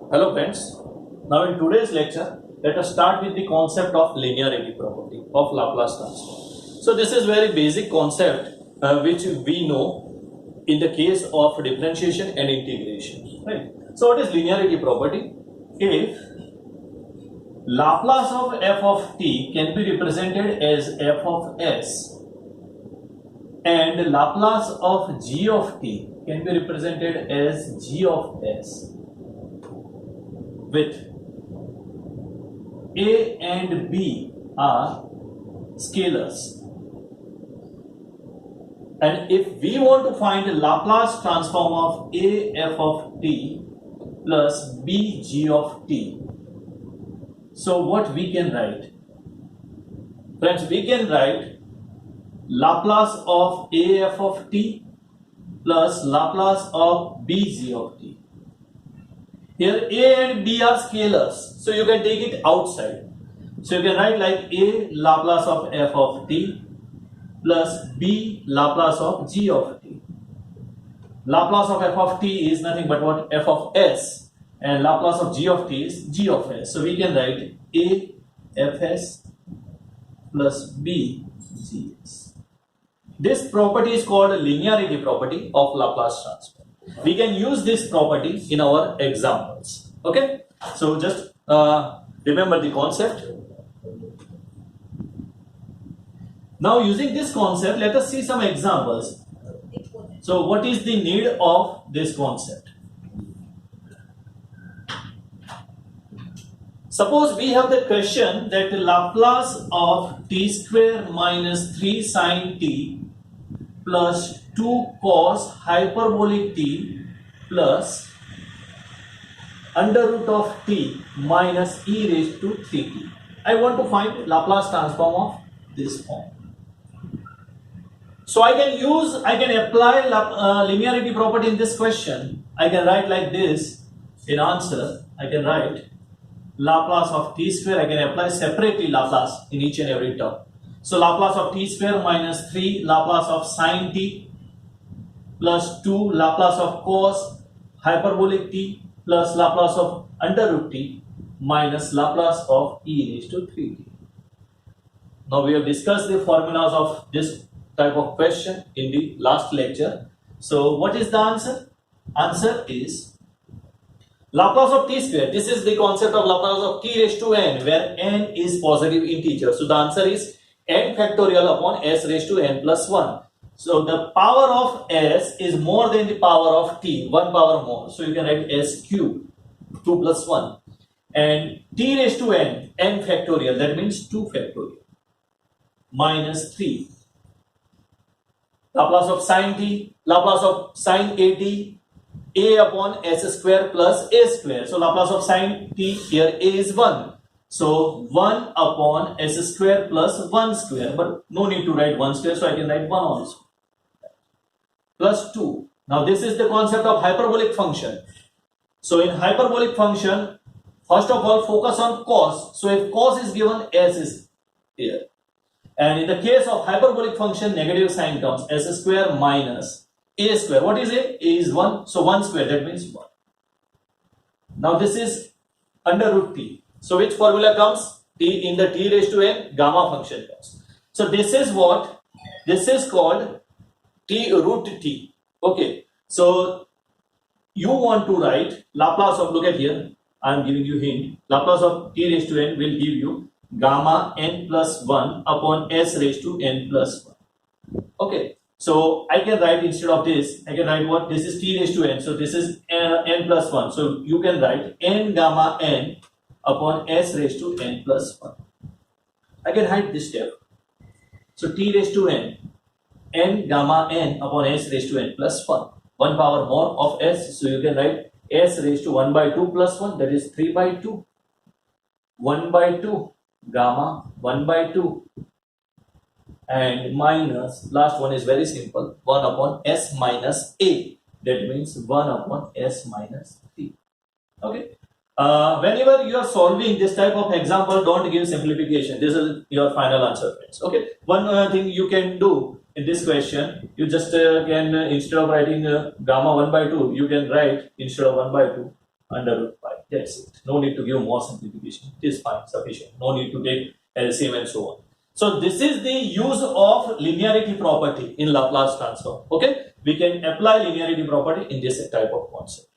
Hello friends, now in today's lecture, let us start with the concept of linearity property of Laplace transform. So this is very basic concept which we know in the case of differentiation and integration, right? So what is linearity property? If Laplace of f of t can be represented as f of s and Laplace of g of t can be represented as g of s, with a and b are scalars, and if we want to find the Laplace transform of a f of t plus b g of t, so what we can write? Friends, we can write Laplace of a f of t plus Laplace of b g of t. Here a and b are scalars, so you can take it outside. So you can write like a Laplace of f of t plus b Laplace of g of t. Laplace of f of t is nothing but what? F of s, and Laplace of g of t is g of s. So we can write a fs plus b gs. This property is called linearity property of Laplace transform. We can use this property in our examples. Okay, so just remember the concept. Now using this concept, let us see some examples. So what is the need of this concept? Suppose we have the question that the Laplace of t square minus 3 sin t plus 2 cos hyperbolic t plus under root of t minus e raised to 3t. I want to find Laplace transform of this form. So I can apply linearity property in this question. I can write like this in answer. I can write Laplace of t square. I can apply separately Laplace in each and every term. So Laplace of t square minus 3 Laplace of sin t plus 2 Laplace of cos hyperbolic t plus Laplace of under root t minus Laplace of e raised to 3t. Now we have discussed the formulas of this type of question in the last lecture. So what is the answer? Answer is Laplace of t square. This is the concept of Laplace of t raised to n, where n is positive integer. So the answer is n factorial upon s raised to n plus 1. So the power of s is more than the power of t, 1 power more. So you can write s cube, 2 plus 1. And t raised to n, n factorial, that means 2 factorial, minus 3. Laplace of sin t, Laplace of sin at, a upon s square plus a square. So Laplace of sin t, here a is 1. So 1 upon s square plus 1 square, but no need to write 1 square, so I can write 1 also. Plus 2. Now this is the concept of hyperbolic function. So in hyperbolic function, first of all focus on cos. So if cos is given, s is here. And in the case of hyperbolic function, negative sign comes, s square minus a square. What is a? A is 1. So 1 square, that means 1. Now this is under root t. So which formula comes? T in the t raised to n, gamma function comes. So this is what? This is called t root t. Okay. So you want to write Laplace of, look at here, I am giving you hint. Laplace of t raised to n will give you gamma n plus 1 upon s raised to n plus 1. Okay. So I can write, instead of this, I can write what? This is t raised to n. So this is n plus 1. So you can write n gamma n upon s raised to n plus 1. I can hide this step. So t raised to n, n gamma n upon s raised to n plus 1. 1 power more of s. So you can write s raised to 1 by 2 plus 1, that is 3 by 2. 1 by 2 gamma 1 by 2. And minus, last one is very simple, 1 upon s minus a, that means 1 upon s minus 3. Okay. Whenever you are solving this type of example, don't give simplification. This is your final answer, friends. Okay. One thing you can do in this question, you just can, instead of writing gamma 1 by 2, you can write, instead of 1 by 2, under root pi. That's it. No need to give more simplification. It is fine, sufficient. No need to take LCM and so on. So this is the use of linearity property in Laplace transform. Okay, we can apply linearity property in this type of concept.